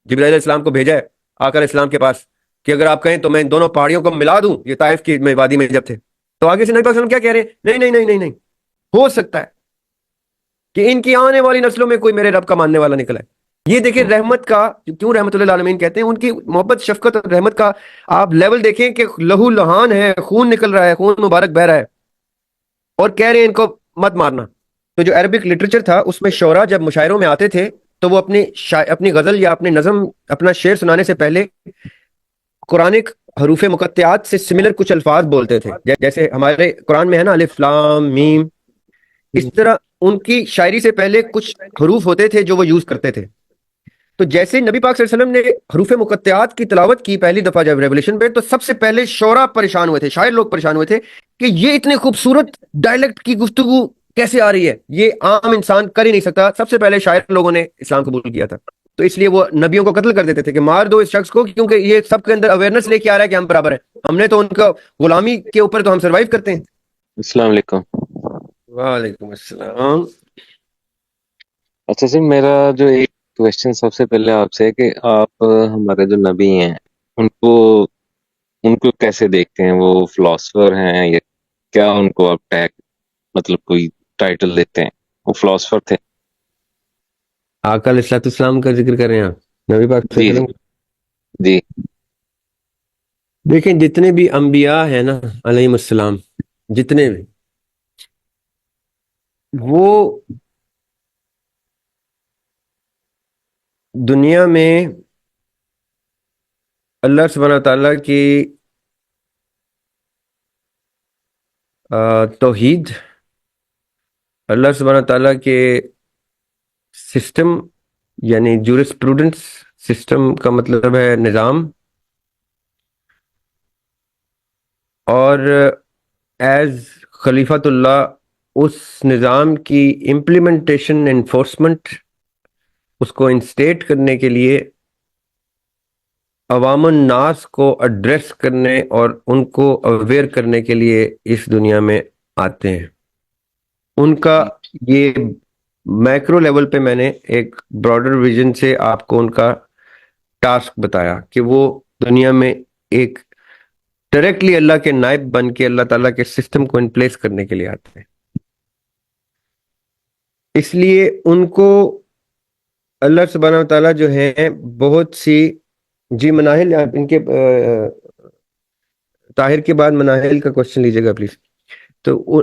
جبرائیل علیہ السلام کو بھیجا ہے آقا علیہ السلام کے پاس کہ اگر آپ کہیں تو میں ان دونوں پہاڑیوں کو ملا دوں، یہ طائف کی میں وادی میں جب تھے، تو آگے سے نبی پاک صلی اللہ علیہ وسلم کیا کہہ رہے ہیں؟ نہیں نہیں نہیں نہیں نہیں، ہو سکتا ہے کہ ان کی آنے والی نسلوں میں کوئی میرے رب کا ماننے والا نکلا ہے۔ یہ دیکھیں رحمت کا، کیوں رحمت اللہ العالمین کہتے ہیں، ان کی محبت شفقت اور رحمت کا آپ لیول دیکھیں کہ لہو لہان ہے، خون نکل رہا ہے، خون مبارک بہ رہا ہے، اور کہہ رہے ہیں ان کو مت مارنا۔ تو جو عربک لٹریچر تھا اس میں شعراء جب مشاعروں میں آتے تھے تو وہ اپنی غزل یا اپنی نظم، اپنا شعر سنانے سے پہلے قرآنک حروف مقطعات سے سملر کچھ الفاظ بولتے تھے، جیسے ہمارے قرآن میں ہے نا الف لام میم، اس طرح ان کی شاعری سے پہلے کچھ حروف ہوتے تھے جو وہ یوز کرتے تھے۔ تو جیسے نبی پاک صلی اللہ علیہ وسلم نے حروف مقطعات کی تلاوت کی پہلی دفعہ جب ریولیشن پہ، تو سب سے پہلے شعراء پریشان ہوئے تھے، شاعر لوگ پریشان ہوئے تھے کہ یہ اتنے خوبصورت ڈائلیکٹ کی گفتگو کیسے آ رہی ہے، یہ عام انسان کر ہی نہیں سکتا۔ سب سے پہلے شاعر لوگوں نے اسلام قبول کیا تھا، تو اس لیے وہ نبیوں کو قتل کر دیتے تھے کہ مار دو اس شخص کو، کیونکہ یہ سب کے اندر اویئرنس لے کے آ رہا ہے کہ ہم برابر ہیں، ہم نے تو ان کا غلامی کے اوپر تو ہم سروائیو کرتے ہیں۔ السلام علیکم۔ وعلیکم السلام۔ اچھا جی، میرا جو ایک کوشچن سب سے پہلے آپ سے ہے کہ آپ ہمارے جو نبی ہیں ان کو ان کو کیسے دیکھتے ہیں؟ وہ فلاسفر ہیں یا کیا ان کو آپ ٹیگ مطلب کوئی ٹائٹل دیتے ہیں؟ وہ فلاسفر تھے؟ آقا علیہ الصلوۃ والسلام کا ذکر کر رہے ہیں آپ، نبی پاک صلی جی اللہ جی علیہ وسلم؟ جی دیکھیں جتنے بھی انبیاء ہیں نا علیہ السلام، جتنے بھی، وہ دنیا میں اللہ سبحانہ تعالیٰ کی توحید، اللہ سبحانہ تعالیٰ کے سسٹم، یعنی جورسپروڈنس سسٹم کا مطلب ہے نظام، اور ایز خلیفۃ اللہ اس نظام کی امپلیمنٹیشن، انفورسمنٹ، اس کو انسٹیٹ کرنے کے لیے عوام الناس کو ایڈریس کرنے اور ان کو اویئر کرنے کے لیے اس دنیا میں آتے ہیں۔ ان کا یہ میکرو لیول پہ میں نے ایک براڈر ویژن سے آپ کو ان کا ٹاسک بتایا کہ وہ دنیا میں ایک ڈائریکٹلی اللہ کے نائب بن کے اللہ تعالیٰ کے سسٹم کو ان پلیس کرنے کے لیے آتے ہیں۔ اس لیے ان کو اللہ سبحانہ و تعالیٰ جو ہے بہت سی، جی مناہل، آپ ان کے طاہر کے بعد مناہل کا کوشچن لیجیے گا پلیز۔ تو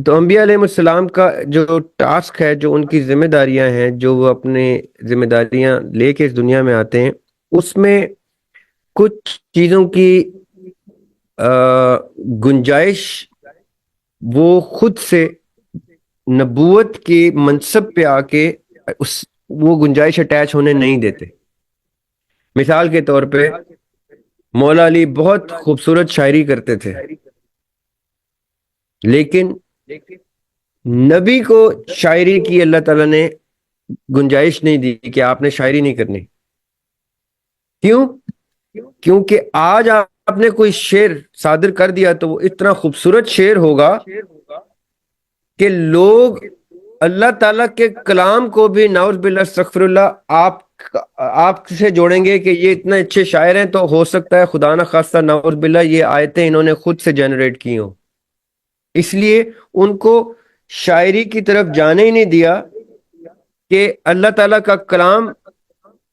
انبیاء علیہ السلام کا جو ٹاسک ہے، جو ان کی ذمہ داریاں ہیں، جو وہ اپنے ذمہ داریاں لے کے اس دنیا میں آتے ہیں، اس میں کچھ چیزوں کی گنجائش وہ خود سے نبوت کے منصب پہ آ کے وہ گنجائش اٹیچ ہونے نہیں دیتے۔ مثال کے طور پہ مولا علی بہت خوبصورت شاعری کرتے تھے، لیکن نبی کو شاعری کی اللہ تعالیٰ نے گنجائش نہیں دی کہ آپ نے شاعری نہیں کرنی۔ کیوں؟ کیونکہ آج آپ نے کوئی شعر صادر کر دیا تو وہ اتنا خوبصورت شعر ہوگا کہ لوگ اللہ تعالیٰ کے کلام کو بھی نعوذ باللہ استغفر اللہ آپ سے جوڑیں گے کہ یہ اتنے اچھے شاعر ہیں، تو ہو سکتا ہے خدا نہ خواستہ نعوذ باللہ یہ آیتیں انہوں نے خود سے جنریٹ کی ہوں۔ اس لیے ان کو شاعری کی طرف جانے ہی نہیں دیا کہ اللہ تعالیٰ کا کلام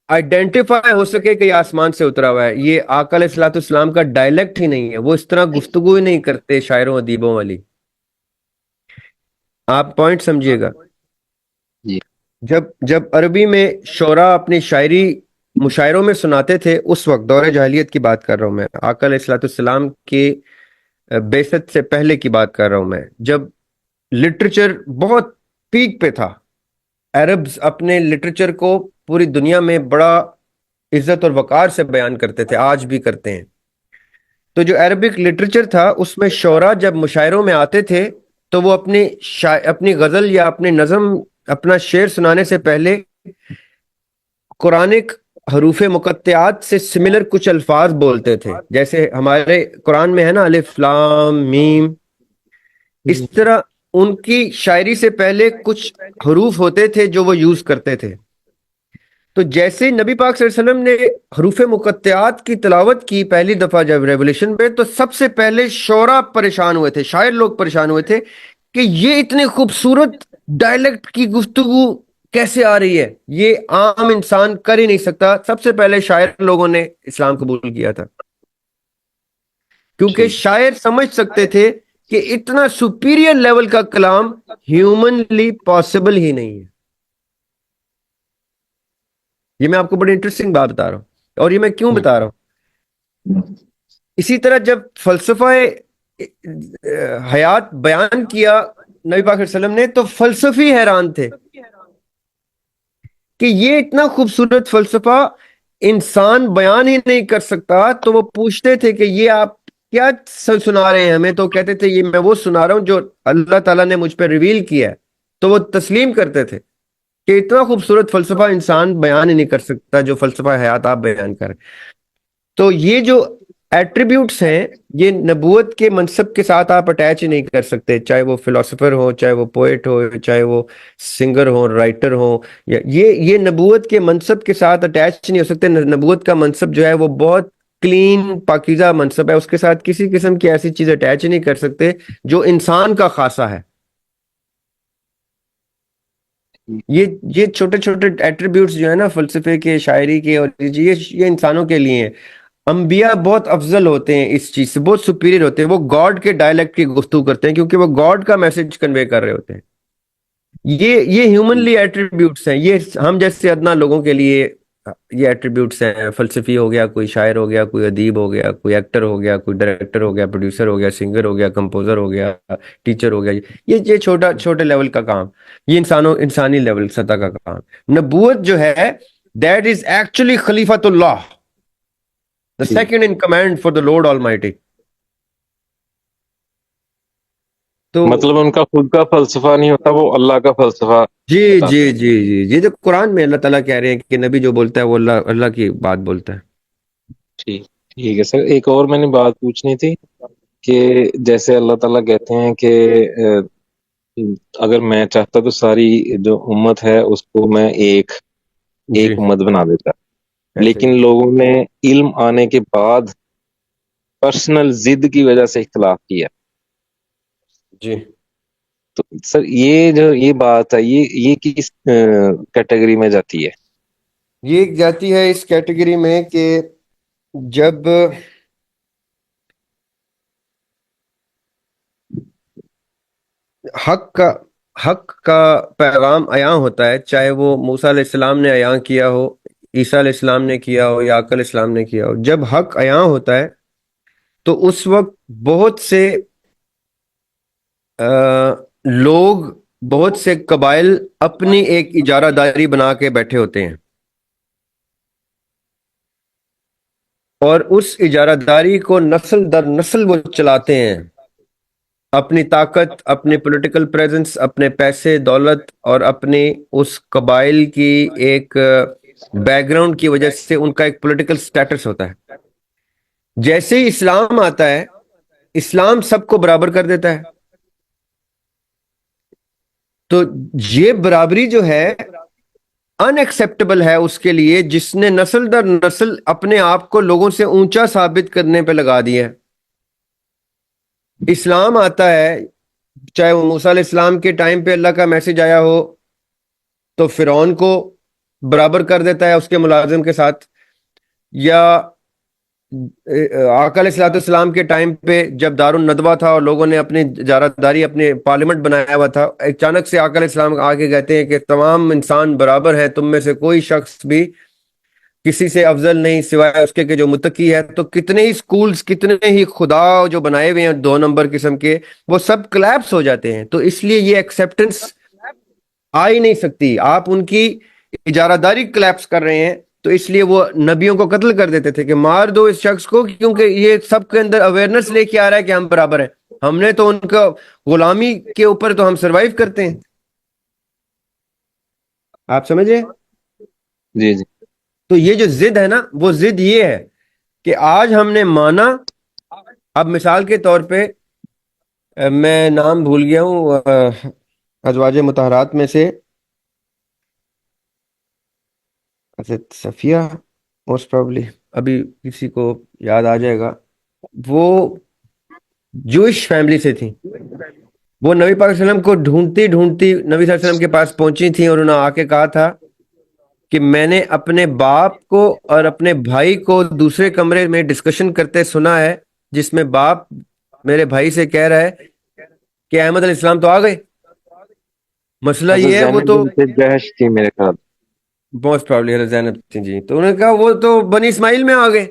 آئیڈینٹیفائی ہو سکے کہ یہ آسمان سے اترا ہوا ہے۔ یہ آقا علیہ الصلوۃ والسلام کا ڈائلیکٹ ہی نہیں ہے، وہ اس طرح گفتگو ہی نہیں کرتے شاعروں ادیبوں والی۔ آپ پوائنٹ سمجھیے گا۔ جی جب عربی میں شعراء اپنی شاعری مشاعروں میں سناتے تھے، اس وقت دور جاہلیت کی بات کر رہا ہوں میں، آقا علیہ الصلوۃ والسلام کے بعثت سے پہلے کی بات کر رہا ہوں میں، جب لٹریچر بہت پیک پہ تھا، عربز اپنے لٹریچر کو پوری دنیا میں بڑا عزت اور وقار سے بیان کرتے تھے، آج بھی کرتے ہیں۔ تو جو عربک لٹریچر تھا اس میں شعراء جب مشاعروں میں آتے تھے تو وہ اپنی غزل یا اپنی نظم، اپنا شعر سنانے سے پہلے قرآنک حروف مقطعات سے سملر کچھ الفاظ بولتے تھے، جیسے ہمارے قرآن میں ہے نا الف لام میم، اس طرح ان کی شاعری سے پہلے کچھ حروف ہوتے تھے جو وہ یوز کرتے تھے۔ تو جیسے نبی پاک صلی اللہ علیہ وسلم نے حروف مقطعات کی تلاوت کی پہلی دفعہ جب ریولیشن پہ، تو سب سے پہلے شعراء پریشان ہوئے تھے، شاعر لوگ پریشان ہوئے تھے کہ یہ اتنے خوبصورت ڈائلیکٹ کی گفتگو کیسے آ رہی ہے، یہ عام انسان کر ہی نہیں سکتا۔ سب سے پہلے شاعر لوگوں نے اسلام قبول کیا تھا، کیونکہ ٹھیک. شاعر سمجھ سکتے تھے کہ اتنا سپیریئر لیول کا کلام ہیومنلی پاسبل ہی نہیں ہے۔ یہ میں آپ کو بڑی انٹرسٹنگ بات بتا رہا ہوں، اور یہ میں کیوں بتا رہا ہوں؟ اسی طرح جب فلسفہ حیات بیان کیا نبی پاک صلی اللہ علیہ وسلم نے، تو فلسفی حیران تھے کہ یہ اتنا خوبصورت فلسفہ انسان بیان ہی نہیں کر سکتا۔ تو وہ پوچھتے تھے کہ یہ آپ کیا سنا رہے ہیں ہمیں؟ تو کہتے تھے یہ میں وہ سنا رہا ہوں جو اللہ تعالیٰ نے مجھ پہ ریویل کیا ہے۔ تو وہ تسلیم کرتے تھے کہ اتنا خوبصورت فلسفہ انسان بیان ہی نہیں کر سکتا جو فلسفہ حیات آپ بیان کریں۔ تو یہ جو ایٹریبیوٹس ہیں، یہ نبوت کے منصب کے ساتھ آپ اٹیچ ہی نہیں کر سکتے، چاہے وہ فلاسفر ہو، چاہے وہ پوئٹ ہو، چاہے وہ سنگر ہو، رائٹر ہو، یہ نبوت کے منصب کے ساتھ اٹیچ نہیں ہو سکتے۔ نبوت کا منصب جو ہے وہ بہت کلین پاکیزہ منصب ہے، اس کے ساتھ کسی قسم کی ایسی چیز اٹیچ نہیں کر سکتے جو انسان کا خاصہ ہے۔ یہ چھوٹے چھوٹے ایٹریبیوٹس جو ہے نا فلسفے کے، شاعری کے، اور یہ انسانوں کے لیے ہیں۔ انبیاء بہت افضل ہوتے ہیں، اس چیز سے بہت سپیریئر ہوتے ہیں، وہ گاڈ کے ڈائلیکٹ کی گفتگو کرتے ہیں کیونکہ وہ گاڈ کا میسج کنوے کر رہے ہوتے ہیں۔ یہ ہیومنلی ایٹریبیوٹس ہیں، یہ ہم جیسے ادنا لوگوں کے لیے یہ ایٹریبیوٹس ہیں۔ فلسفی ہو گیا، کوئی شاعر ہو گیا، کوئی ادیب ہو گیا، کوئی ایکٹر ہو گیا، کوئی ڈائریکٹر ہو گیا، پروڈیوسر ہو گیا، سنگر ہو گیا، کمپوزر ہو گیا، ٹیچر ہو گیا، یہ چھوٹے لیول کا کام، یہ انسانی لیول سطح کا کام۔ نبوت جو ہے دیٹ از ایکچولی خلیفۃ اللہ، the second in command for the Lord Almighty۔ تو مطلب ان کا خود کا فلسفہ نہیں ہوتا، وہ اللہ کا فلسفہ جی جی بتاتے ہیں. جی جی یہ جو قرآن میں اللہ تعالیٰ کہہ رہے ہیں کہ نبی جو بولتا ہے وہ اللہ کی بات بولتا ہے۔ ٹھیک ٹھیک ہے سر. ایک اور میں نے بات پوچھنی تھی کہ جیسے اللہ تعالیٰ کہتے ہیں کہ اگر میں چاہتا تو ساری جو امت ہے اس کو میں ایک جی امت بنا دیتا، ایسے لیکن لوگوں نے علم آنے کے بعد پرسنل ضد کی وجہ سے اختلاف کیا. جی تو سر یہ بات ہے، یہ کس کیٹیگری میں جاتی ہے؟ یہ جاتی ہے اس کیٹیگری میں کہ جب حق کا پیغام عیاں ہوتا ہے، چاہے وہ موسیٰ علیہ السلام نے عیاں کیا ہو، عیسیٰ علیہ السلام نے کیا ہو، یعقوب علیہ السلام نے کیا ہو، جب حق عیاں ہوتا ہے تو اس وقت بہت سے لوگ، بہت سے قبائل اپنی ایک اجارہ داری بنا کے بیٹھے ہوتے ہیں، اور اس اجارہ داری کو نسل در نسل وہ چلاتے ہیں، اپنی طاقت، اپنے پولیٹیکل پریزنس، اپنے پیسے دولت، اور اپنے اس قبائل کی ایک بیک گراؤنڈ کی وجہ سے ان کا ایک پولیٹیکل سٹیٹس ہوتا ہے۔ جیسے ہی اسلام آتا ہے، اسلام سب کو برابر کر دیتا ہے۔ تو یہ برابری جو ہے ان ایکسیپٹیبل ہے اس کے لیے جس نے نسل در نسل اپنے آپ کو لوگوں سے اونچا ثابت کرنے پہ لگا دیا ہے۔ اسلام آتا ہے، چاہے وہ موسیٰ علیہ السلام کے ٹائم پہ اللہ کا میسج آیا ہو تو فرعون کو برابر کر دیتا ہے اس کے ملازم کے ساتھ، یا آقا علیہ السلام کے ٹائم پہ جب دار الندوہ تھا اور لوگوں نے اپنی اجارہ داری، اپنے پارلیمنٹ بنایا ہوا تھا، اچانک سے آقا علیہ السلام آگے کہتے ہیں کہ تمام انسان برابر ہیں، تم میں سے کوئی شخص بھی کسی سے افضل نہیں سوائے اس کے کہ جو متقی ہے۔ تو کتنے ہی سکولز، کتنے ہی خدا جو بنائے ہوئے ہیں 2 نمبر قسم کے، وہ سب کلیپس ہو جاتے ہیں۔ تو اس لیے یہ ایکسیپٹنس آ ہی نہیں سکتی، آپ ان کی اجارہ داری کلیپس کر رہے ہیں، تو اس لیے وہ نبیوں کو قتل کر دیتے تھے کہ مار دو اس شخص کو، کیونکہ یہ سب کے اندر اویئرنس لے کے آ رہا ہے کہ ہم برابر ہیں، ہم نے تو ان کا غلامی کے اوپر تو ہم سروائیو کرتے ہیں۔ آپ سمجھے؟ جی جی. تو یہ جو ضد ہے نا، وہ ضد یہ ہے کہ آج ہم نے مانا، اب مثال کے طور پہ میں نام بھول گیا ہوں ازواج مطہرات میں سے، حضرت صفیہ موسٹ پرابلی، ابھی کسی کو یاد آ جائے گا، وہ جوئش فیملی سے تھی. وہ نبی پاک صلی اللہ علیہ وسلم کو ڈھونڈتی ڈھونڈتی نبی صلی اللہ علیہ وسلم کے پاس پہنچی تھیں، اور انہوں نے آ کے کہا تھا کہ میں نے اپنے باپ کو اور اپنے بھائی کو دوسرے کمرے میں ڈسکشن کرتے سنا ہے، جس میں باپ میرے بھائی سے کہہ رہا ہے کہ احمد علیہ السلام تو آ گئے، مسئلہ حضرت یہ ہے وہ زینب تو بنت جہش تھی میرے خیال. موسٹ پرابلی حضرت زینب تھی جی. تو انہوں نے کہا وہ تو بنی اسماعیل میں آ گئے.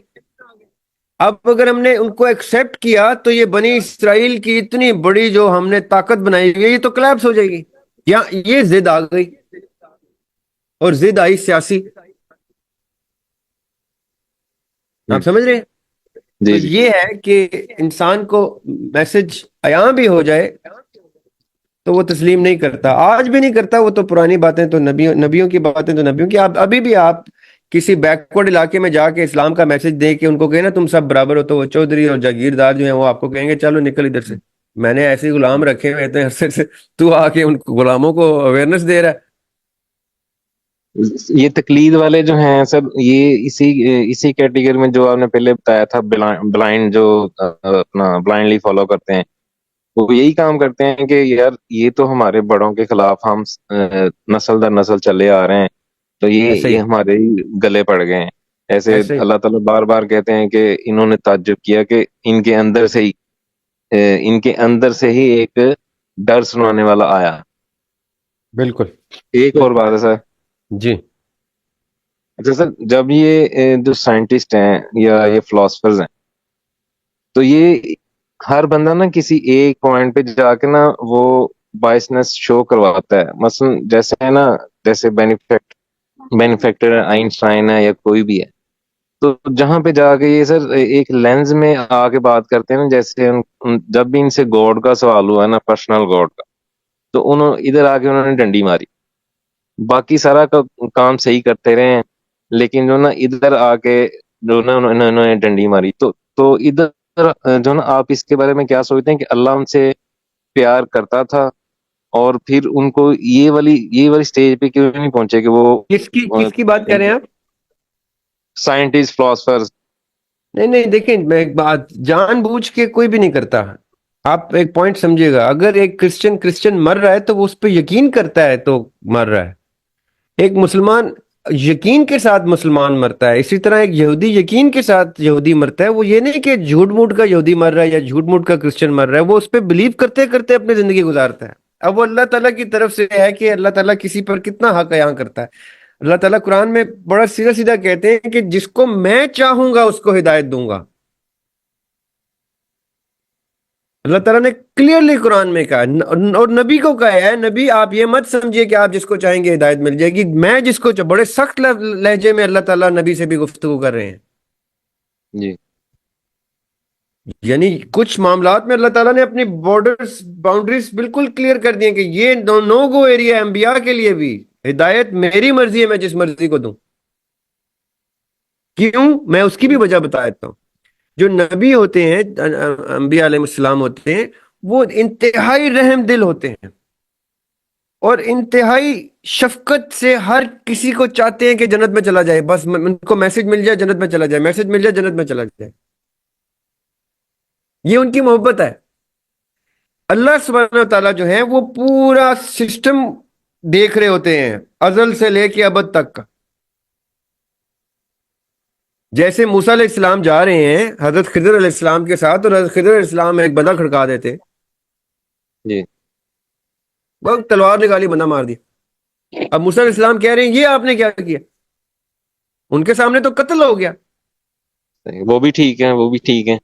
اب اگر ہم نے ان کو ایکسیپٹ کیا تو یہ بنی اسرائیل کی اتنی بڑی جو ہم نے طاقت بنائی ہوئی ہے یہ تو کلیپس ہو جائے گی. یا یہ ضد آ گئی، اور ضد آئی سیاسی. آپ سمجھ رہے ہیں؟ تو جی جی. یہ ہے کہ انسان کو میسج عیاں بھی ہو جائے تو وہ تسلیم نہیں کرتا، آج بھی نہیں کرتا. وہ تو پرانی باتیں تو نبیوں کی باتیں تو نبیوں کی. آپ ابھی بھی آپ کسی بیکورڈ علاقے میں جا کے اسلام کا میسج دے کے ان کو کہیں نا تم سب برابر ہو، تو وہ چودھری اور جاگیردار جو ہیں وہ آپ کو کہیں گے چلو نکل ادھر سے، میں نے ایسے غلام رکھے ہوئے تھے عرصے سے، تو آ کے ان غلاموں کو اویئرنیس دے رہا ہے. یہ تقلید والے جو ہیں سر، یہ اسی کیٹیگری میں جو آپ نے پہلے بتایا تھا، بلائنڈ جو اپنا بلائنڈلی فالو کرتے ہیں، وہ یہی کام کرتے ہیں کہ یار یہ تو ہمارے بڑوں کے خلاف ہم نسل در نسل چلے آ رہے ہیں، تو ایسے یہ ہی ہمارے ہی گلے پڑ گئے ہیں. ایسے ایسے ہی اللہ تعالیٰ بار بار کہتے ہیں کہ انہوں نے تعجب کیا کہ ان کے اندر سے ہی ایک ڈر سنانے والا آیا. بالکل. ایک اور بات ہے سر. جی اچھا سر، جب یہ جو سائنٹسٹ ہیں یا یہ فلاسفرز ہیں، تو یہ ہر بندہ نا کسی ایک پوائنٹ پہ جا کے نا وہ بائسنس شو کرواتا ہے. مثلا جیسے ہے نا، جیسے بینیفیکٹر آئنسٹائن ہے یا کوئی بھی ہے، تو جہاں پہ جا کے یہ سر ایک لینز میں آ کے بات کرتے ہیں نا، جیسے جب بھی ان سے گاڈ کا سوال ہوا ہے نا، پرسنل گاڈ کا، تو ادھر آ کے انہوں نے ڈنڈی ماری. باقی سارا کام صحیح کرتے رہے ہیں، لیکن جو نا ادھر آ کے جو نا انہوں نے ڈنڈی ماری. تو ادھر جو نا، آپ اس کے بارے میں کیا سوچتے ہیں کہ اللہ ان سے پیار کرتا تھا، اور پھر ان کو یہ والی سٹیج پہ کیوں نہیں پہنچے کہ وہ کس کی بات کر رہے ہیں آپ؟ Scientist philosophers. نہیں نہیں، دیکھیں میں ایک بات، جان بوجھ کے کوئی بھی نہیں کرتا. آپ ایک پوائنٹ سمجھیے گا، اگر ایک کرسچن مر رہا ہے تو وہ اس پہ یقین کرتا ہے تو مر رہا ہے. ایک مسلمان یقین کے ساتھ مسلمان مرتا ہے، اسی طرح ایک یہودی یقین کے ساتھ یہودی مرتا ہے. وہ یہ نہیں کہ جھوٹ موٹ کا یہودی مر رہا ہے یا جھوٹ موٹ کا کرسچن مر رہا ہے، وہ اس پہ بلیو کرتے کرتے اپنی زندگی گزارتا ہے. اب وہ اللہ تعالیٰ کی طرف سے ہے کہ اللہ تعالیٰ کسی پر کتنا حق بیان کرتا ہے. اللہ تعالیٰ قرآن میں بڑا سیدھا سیدھا کہتے ہیں کہ جس کو میں چاہوں گا اس کو ہدایت دوں گا. اللہ تعالیٰ نے کلیئرلی قرآن میں کہا، اور نبی کو کہا ہے، نبی آپ یہ مت سمجھیے کہ آپ جس کو چاہیں گے ہدایت مل جائے گی، میں جس کو بڑے سخت لہجے میں اللہ تعالیٰ نبی سے بھی گفتگو کر رہے ہیں. جی یعنی کچھ معاملات میں اللہ تعالیٰ نے اپنی باؤنڈریز بالکل کلیئر کر دی ہیں کہ یہ نو گو ایریا ہے انبیاء کے لیے بھی. ہدایت میری مرضی ہے، میں جس مرضی کو دوں. کیوں؟ میں اس کی بھی وجہ بتا دیتا ہوں. جو نبی ہوتے ہیں، انبیاء علیہ السلام ہوتے ہیں، وہ انتہائی رحم دل ہوتے ہیں، اور انتہائی شفقت سے ہر کسی کو چاہتے ہیں کہ جنت میں چلا جائے. بس ان کو میسج مل جائے جنت میں چلا جائے، میسج مل جائے جنت میں چلا جائے. یہ ان کی محبت ہے. اللہ سبحانہ و تعالیٰ جو ہے وہ پورا سسٹم دیکھ رہے ہوتے ہیں، ازل سے لے کے ابد تک کا. جیسے موسیٰ علیہ السلام جا رہے ہیں حضرت خضر علیہ السلام کے ساتھ، اور حضرت خضر علیہ السلام ایک بندہ کھڑکا دیتے، جی. بہت تلوار نکالی بندہ مار دی. اب موسیٰ علیہ السلام کہہ رہے ہیں یہ آپ نے کیا کیا؟ ان کے سامنے تو قتل ہو گیا. وہ بھی ٹھیک ہے، وہ بھی ٹھیک ہے.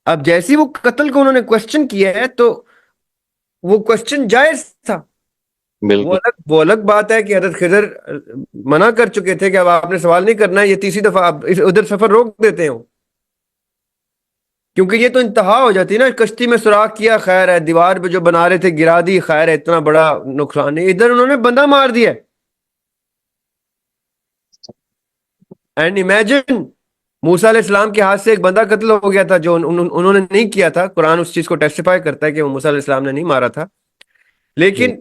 اب جیسی وہ قتل کو انہوں نے کوشچن کیا ہے تو وہ کوشچن جائز تھا. بالکل. وہ الگ بات ہے کہ حضرت خضر منع کر چکے تھے کہ اب آپ نے سوال نہیں کرنا ہے، یہ تیسری دفعہ آپ ادھر سفر روک دیتے ہو، کیونکہ یہ تو انتہا ہو جاتی ہے نا. کشتی میں سوراخ کیا خیر ہے، دیوار پہ جو بنا رہے تھے گرا دی خیر ہے، اتنا بڑا نقصان ہے. ادھر انہوں نے بندہ مار دیا. اینڈ امیجن موسیٰ علیہ السلام کے ہاتھ سے ایک بندہ قتل ہو گیا تھا جو انہوں نے نہیں کیا تھا. قرآن اس چیز کو ٹیسٹیفائی کرتا ہے کہ وہ موسیٰ علیہ السلام نے نہیں مارا تھا، جی لیکن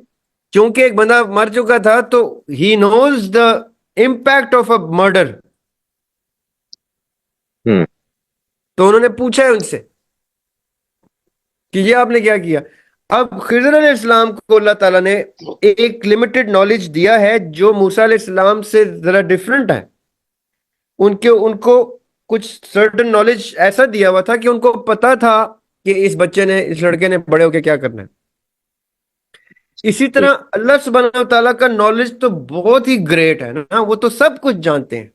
چونکہ ایک بندہ مر چکا تھا تو ہی نوز دا impact of a murder. تو انہوں نے پوچھا ہے ان سے کہ یہ آپ نے کیا کیا. اب خضر علیہ السلام کو اللہ تعالیٰ نے ایک لمیٹڈ نالج دیا ہے جو موسیٰ علیہ السلام سے ذرا ڈفرنٹ ہے. ان کو کچھ سرٹن نالج ایسا دیا ہوا تھا کہ ان کو پتا تھا کہ اس بچے نے، اس لڑکے نے بڑے ہو کے کیا کرنا ہے. اسی طرح اللہ سبحانہ و تعالیٰ کا نالج تو بہت ہی گریٹ ہے نا، وہ تو سب کچھ جانتے ہیں.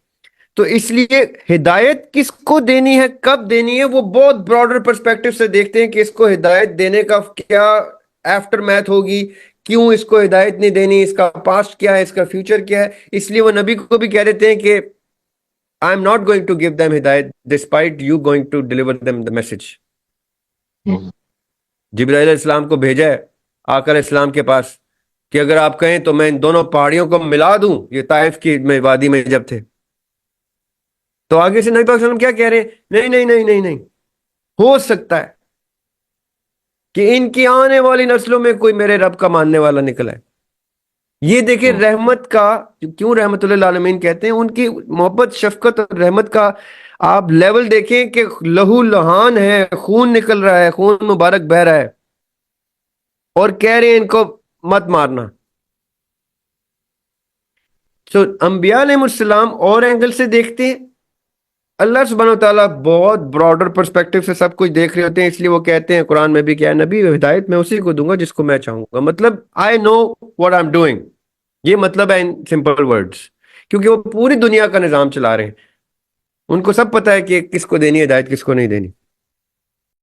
تو اس لیے ہدایت کس کو دینی ہے، کب دینی ہے، وہ بہت براڈر پرسپیکٹو سے دیکھتے ہیں کہ اس کو ہدایت دینے کا کیا آفٹر میتھ ہوگی، کیوں اس کو ہدایت نہیں دینی، اس کا پاسٹ کیا ہے، اس کا فیوچر کیا ہے. اس لیے وہ نبی کو بھی کہہ دیتے ہیں کہ I am not going to give them hidayat despite you going to deliver them the message. جبرائیل علیہ السلام کو بھیجا ہے آقا علیہ السلام کے پاس کہ اگر آپ کہیں تو میں ان دونوں پہاڑیوں کو ملا دوں. یہ طائف کی وادی میں جب تھے تو آگے سے نبی پاک صلی اللہ علیہ وسلم کیا کہہ رہے ہیں، نہیں نہیں نہیں نہیں نہیں، ہو سکتا ہے کہ ان کی آنے والی نسلوں میں کوئی میرے رب کا ماننے والا نکلا ہے. یہ دیکھیں رحمت کا، کیوں رحمت اللہ العالمین کہتے ہیں، ان کی محبت شفقت اور رحمت کا آپ لیول دیکھیں کہ لہو لہان ہے، خون نکل رہا ہے، خون مبارک بہ رہا ہے، اور کہہ رہے ہیں ان کو مت مارنا. تو انبیاء علیہ السلام اور اینگل سے دیکھتے ہیں، اللہ سبحانہ وتعالیٰ بہت براڈر پرسپیکٹو سے سب کچھ دیکھ رہے ہوتے ہیں. اس لیے وہ کہتے ہیں قرآن میں بھی کیا نبی ہدایت میں اسی کو دوں گا جس کو میں چاہوں گا. مطلب I know what I'm doing، یہ مطلب ہے ان سمپل ورڈز، کیونکہ وہ پوری دنیا کا نظام چلا رہے ہیں. ان کو سب پتہ ہے کہ کس کو دینی ہدایت، کس کو نہیں دینی.